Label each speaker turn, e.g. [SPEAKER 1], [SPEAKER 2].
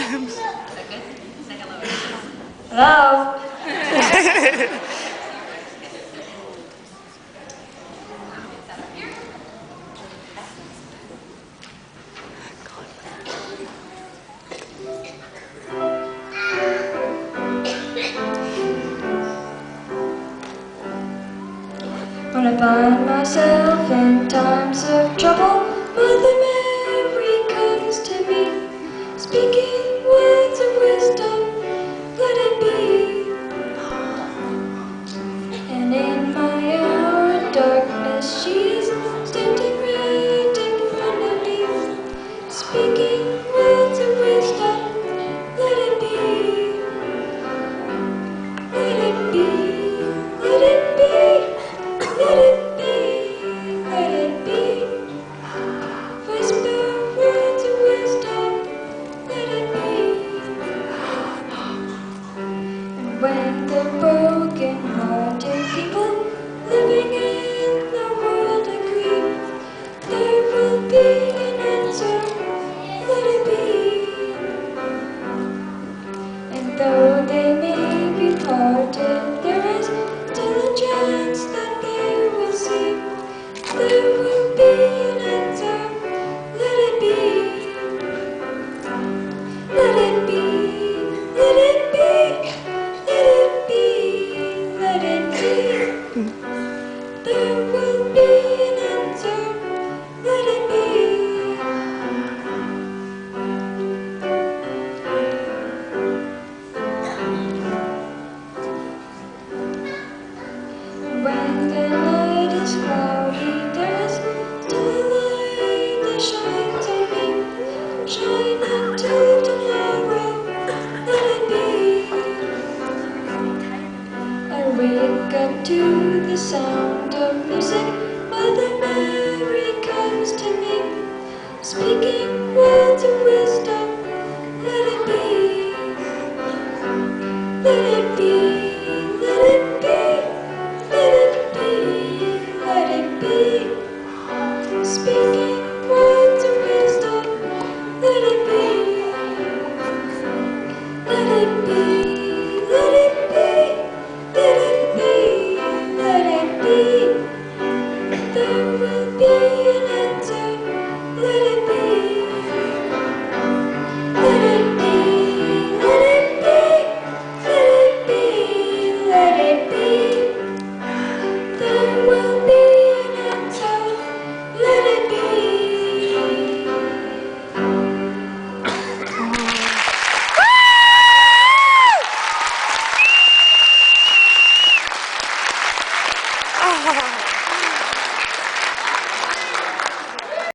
[SPEAKER 1] Hello? When I find myself in times of trouble, Mother Mary comes to me, speaking words of wisdom, let it be. And in my hour of darkness, she's standing right in front of me, speaking words of wisdom, let it be. Let it be, let it be. Let it be, let it be. Whisper words of wisdom, let it be. And when the broken-hearted people living in the world agree, there will be an answer, let it be. And though they may be parted, there is still a chance that they will see. There will be an answer, let it be. Let it be, let it be, let it be, let it be. There will be an answer, let it be. When the night is cloudy, there is still a light that shines on me. Shine until tomorrow, let it be. I wake up to the sound of music. Mother Mary comes to me, speaking